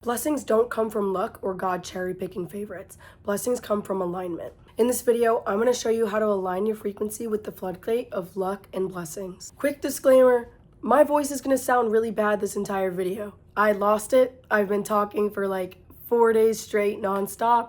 Blessings don't come from luck or God cherry-picking favorites. Blessings come from alignment. In this video, I'm going to show you how to align your frequency with the floodgate of luck and blessings. Quick disclaimer, my voice is going to sound really bad this entire video. I lost it. I've been talking for like 4 days straight nonstop,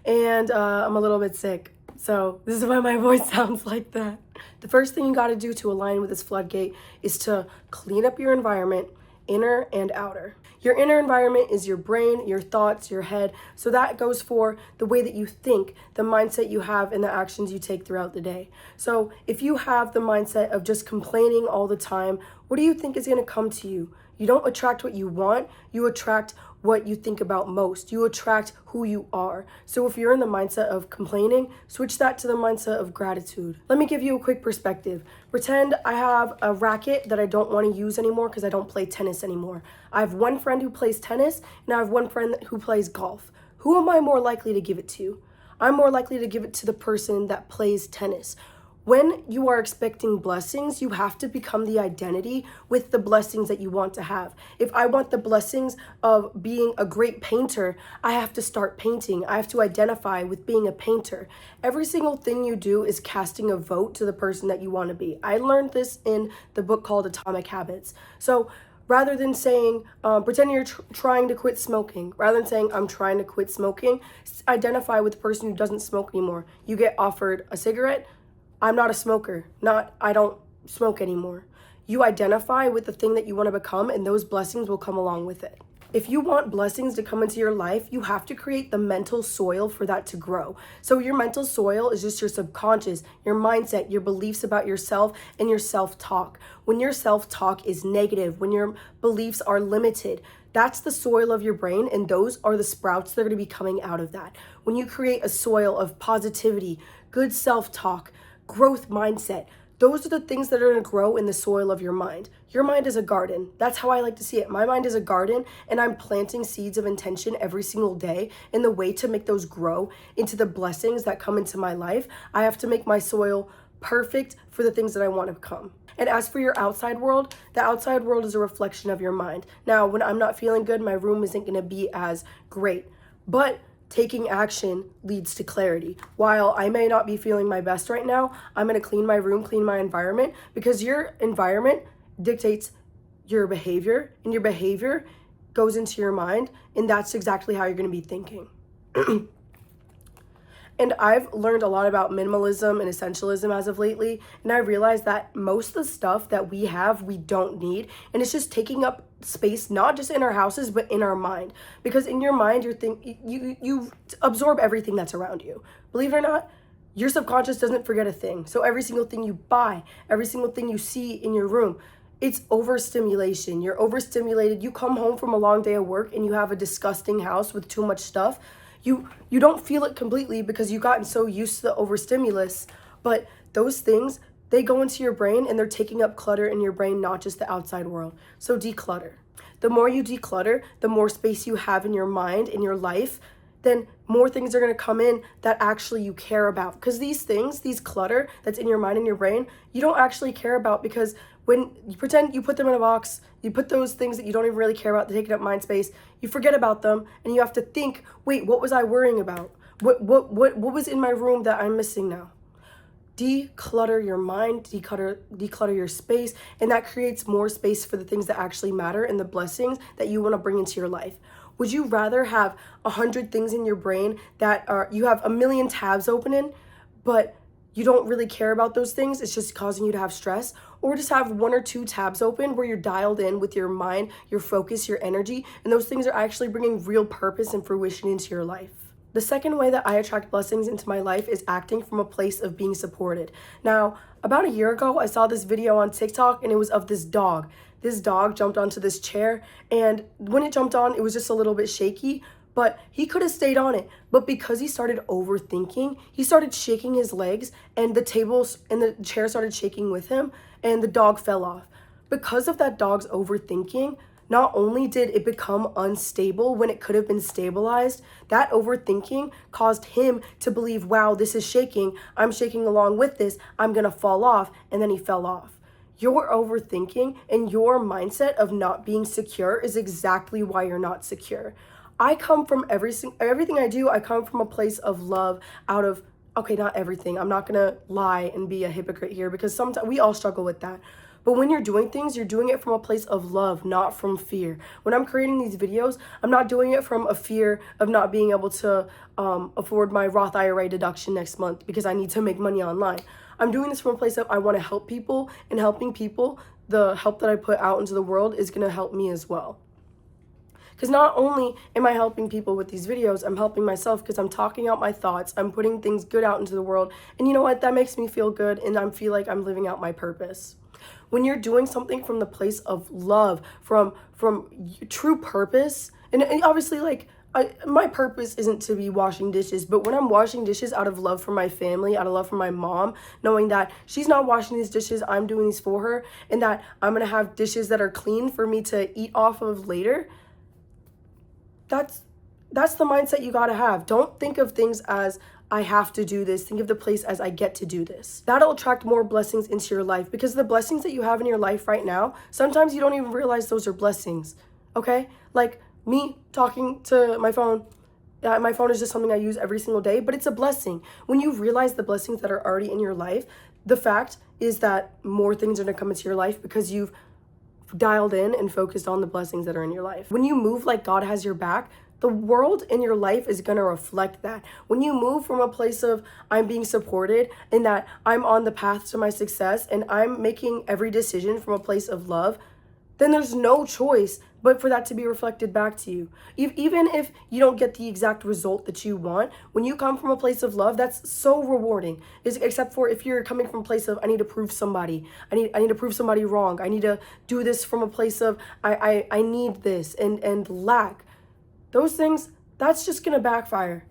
and I'm a little bit sick. So this is why my voice sounds like that. The first thing you got to do to align with this floodgate is to clean up your environment, inner and outer. Your inner environment is your brain, your thoughts, your head. So that goes for the way that you think, the mindset you have, and the actions you take throughout the day. So if you have the mindset of just complaining all the time, what do you think is going to come to you? You don't attract what you want, you attract what you think about most. You attract who you are. So if you're in the mindset of complaining, switch that to the mindset of gratitude. Let me give you a quick perspective. Pretend I have a racket that I don't want to use anymore because I don't play tennis anymore. I have one friend who plays tennis and I have one friend who plays golf. Who am I more likely to give it to? I'm more likely to give it to the person that plays tennis. When you are expecting blessings, you have to become the identity with the blessings that you want to have. If I want the blessings of being a great painter, I have to start painting. I have to identify with being a painter. Every single thing you do is casting a vote to the person that you want to be. I learned this in the book called Atomic Habits. So rather than saying, pretend you're trying to quit smoking, rather than saying, I'm trying to quit smoking, identify with the person who doesn't smoke anymore. You get offered a cigarette, I'm not a smoker, I don't smoke anymore. You identify with the thing that you want to become, and those blessings will come along with it. If you want blessings to come into your life, you have to create the mental soil for that to grow. So your mental soil is just your subconscious, your mindset, your beliefs about yourself, and your self-talk. When your self-talk is negative, when your beliefs are limited, that's the soil of your brain, and those are the sprouts that are going to be coming out of that. When you create a soil of positivity, good self-talk, growth mindset, those are the things that are going to grow in the soil of your mind. Your mind is a garden. That's how I like to see it. My mind is a garden, and I'm planting seeds of intention every single day. And the way to make those grow into the blessings that come into my life, I have to make my soil perfect for the things that I want to become. And as for your outside world, the outside world is a reflection of your mind. Now, when I'm not feeling good, my room isn't going to be as great, but taking action leads to clarity. While I may not be feeling my best right now, I'm going to clean my room, clean my environment, because your environment dictates your behavior, and your behavior goes into your mind, and that's exactly how you're going to be thinking. And I've learned a lot about minimalism and essentialism as of lately, and I realized that most of the stuff that we have, we don't need, and it's just taking up space, not just in our houses, but in our mind. Because in your mind, you absorb everything that's around you. Believe it or not, your subconscious doesn't forget a thing. So every single thing you buy, every single thing you see in your room, it's overstimulation. You're overstimulated. You come home from a long day of work and you have a disgusting house with too much stuff. You don't feel it completely because you've gotten so used to the overstimulus, but those things, they go into your brain and they're taking up clutter in your brain, not just the outside world. So declutter. The more you declutter, the more space you have in your mind, in your life, then more things are going to come in that actually you care about. Because these things, these clutter that's in your mind and your brain, you don't actually care about, because when you pretend you put them in a box, you put those things that you don't even really care about, they're taking up mind space, you forget about them, and you have to think, wait, what was I worrying about? What was in my room that I'm missing now? Declutter your mind, declutter your space, and that creates more space for the things that actually matter and the blessings that you want to bring into your life. Would you rather have 100 things in your brain that you have a million tabs open in, but you don't really care about those things, it's just causing you to have stress? Or just have 1 or 2 tabs open where you're dialed in with your mind, your focus, your energy, and those things are actually bringing real purpose and fruition into your life. The second way that I attract blessings into my life is acting from a place of being supported. Now, about a year ago, I saw this video on TikTok, and it was of this dog. This dog jumped onto this chair, and when it jumped on, it was just a little bit shaky, but he could have stayed on it. But because he started overthinking, he started shaking his legs, and the tables and the chair started shaking with him, and the dog fell off. Because of that dog's overthinking, not only did it become unstable when it could have been stabilized, that overthinking caused him to believe, wow, this is shaking, I'm shaking along with this, I'm gonna fall off, and then he fell off. Your overthinking and your mindset of not being secure is exactly why you're not secure. I come from everything I do, I come from a place of love out of, okay, not everything. I'm not gonna lie and be a hypocrite here because sometimes we all struggle with that. But when you're doing things, you're doing it from a place of love, not from fear. When I'm creating these videos, I'm not doing it from a fear of not being able to afford my Roth IRA deduction next month because I need to make money online. I'm doing this from a place of I want to help people, and helping people, the help that I put out into the world is going to help me as well. Because not only am I helping people with these videos, I'm helping myself because I'm talking out my thoughts, I'm putting things good out into the world, and you know what, that makes me feel good, and I feel like I'm living out my purpose. When you're doing something from the place of love, from true purpose, and obviously like my purpose isn't to be washing dishes, but when I'm washing dishes out of love for my family, out of love for my mom, knowing that she's not washing these dishes, I'm doing these for her, and that I'm gonna have dishes that are clean for me to eat off of later, that's the mindset you gotta have. Don't think of things as I have to do this. Think of the place as I get to do this. That'll attract more blessings into your life because the blessings that you have in your life right now, sometimes you don't even realize those are blessings, okay? Like me talking to my phone. My phone is just something I use every single day, but it's a blessing. When you realize the blessings that are already in your life, the fact is that more things are gonna come into your life because you've dialed in and focused on the blessings that are in your life. When you move like God has your back, the world in your life is going to reflect that. When you move from a place of I'm being supported and that I'm on the path to my success and I'm making every decision from a place of love, then there's no choice but for that to be reflected back to you. Even if you don't get the exact result that you want, when you come from a place of love, that's so rewarding. Except for if you're coming from a place of I need to prove somebody, I need to prove somebody wrong, I need to do this from a place of I need this and lack. Those things, that's just gonna backfire.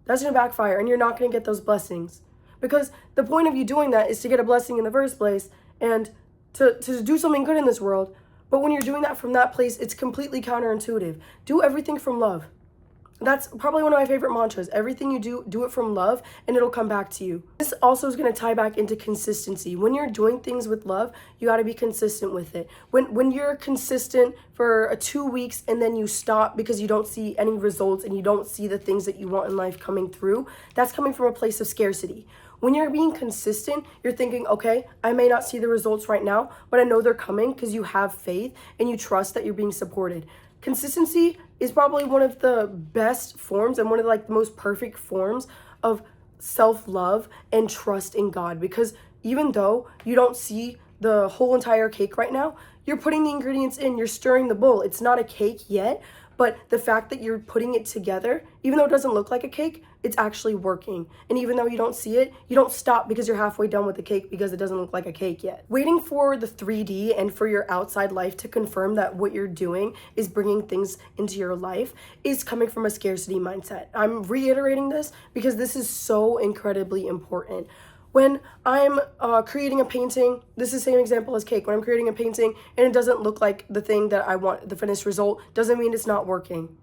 That's gonna backfire, and you're not gonna get those blessings. Because the point of you doing that is to get a blessing in the first place and to do something good in this world. But when you're doing that from that place, it's completely counterintuitive. Do everything from love. That's probably one of my favorite mantras. Everything you do it from love, and it'll come back to you. This also is going to tie back into consistency. When you're doing things with love, you got to be consistent with it. When you're consistent for 2 weeks and then you stop because you don't see any results and you don't see the things that you want in life coming through, that's coming from a place of scarcity. When you're being consistent, you're thinking, okay, I may not see the results right now, but I know they're coming because you have faith and you trust that you're being supported. Consistency is probably one of the best forms and one of the most perfect forms of self-love and trust in God, because even though you don't see the whole entire cake right now, you're putting the ingredients in, you're stirring the bowl. It's not a cake yet, but the fact that you're putting it together, even though it doesn't look like a cake, it's actually working. And even though you don't see it, you don't stop because you're halfway done with the cake because it doesn't look like a cake yet. Waiting for the 3D and for your outside life to confirm that what you're doing is bringing things into your life is coming from a scarcity mindset. I'm reiterating this because this is so incredibly important. When I'm creating a painting, this is the same example as cake. When I'm creating a painting and it doesn't look like the thing that I want, the finished result, doesn't mean it's not working.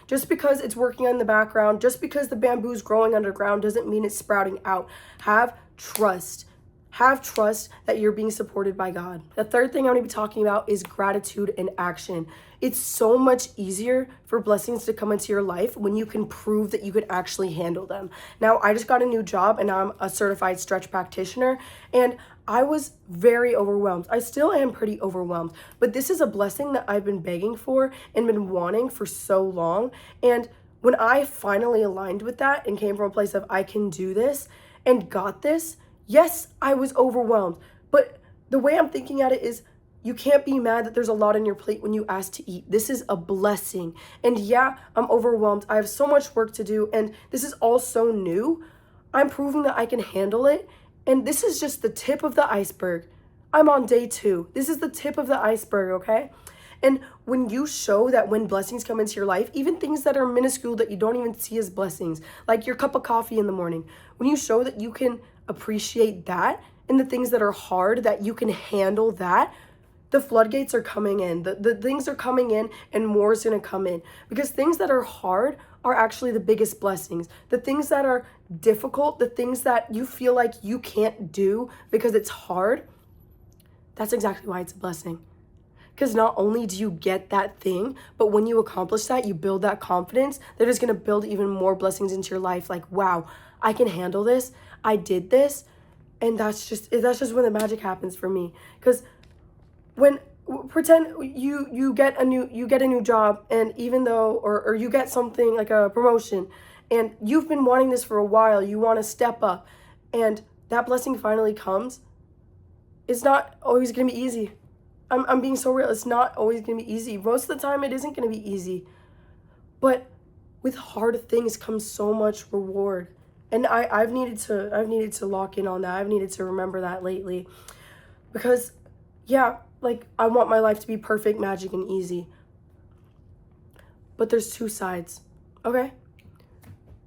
Just because it's working in the background, just because the bamboo's growing underground doesn't mean it's sprouting out. Have trust. Have trust that you're being supported by God. The third thing I'm going to be talking about is gratitude in action. It's so much easier for blessings to come into your life when you can prove that you can actually handle them. Now, I just got a new job and now I'm a certified stretch practitioner, and I was very overwhelmed. I still am pretty overwhelmed, but this is a blessing that I've been begging for and been wanting for so long. And when I finally aligned with that and came from a place of I can do this and got this, yes, I was overwhelmed, but the way I'm thinking at it is you can't be mad that there's a lot on your plate when you ask to eat. This is a blessing. And yeah, I'm overwhelmed. I have so much work to do, and this is all so new. I'm proving that I can handle it, and this is just the tip of the iceberg. I'm on day 2. This is the tip of the iceberg, okay? And when you show that when blessings come into your life, even things that are minuscule that you don't even see as blessings, like your cup of coffee in the morning, when you show that you can appreciate that and the things that are hard, that you can handle that, the floodgates are coming in. The things are coming in, and more is going to come in, because things that are hard are actually the biggest blessings. The things that are difficult, the things that you feel like you can't do because it's hard, that's exactly why it's a blessing. Because not only do you get that thing, but when you accomplish that, you build that confidence that is going to build even more blessings into your life. Like, wow, I can handle this. I did this. And that's just when the magic happens for me. Because when pretend you get a new job, and even though or you get something like a promotion, and you've been wanting this for a while, you want to step up, and that blessing finally comes, it's not always going to be easy. I'm being so real. It's not always going to be easy. Most of the time it isn't going to be easy. But with hard things comes so much reward. And I've needed to lock in on that. I've needed to remember that lately. Because yeah, like I want my life to be perfect, magic, and easy. But there's two sides. Okay?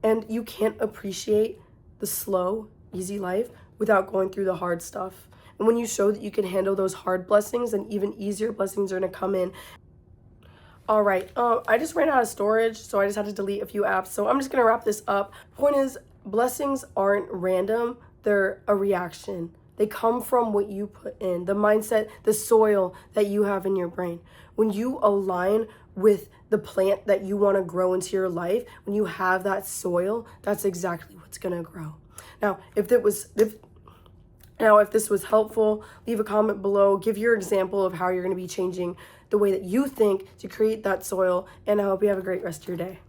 And you can't appreciate the slow, easy life without going through the hard stuff. And when you show that you can handle those hard blessings, then even easier blessings are going to come in. All right, I just ran out of storage, so I just had to delete a few apps. So I'm just going to wrap this up. Point is, blessings aren't random. They're a reaction. They come from what you put in, the mindset, the soil that you have in your brain. When you align with the plant that you want to grow into your life, when you have that soil, that's exactly what's going to grow. Now, if this was helpful, leave a comment below. Give your example of how you're going to be changing the way that you think to create that soil. And I hope you have a great rest of your day.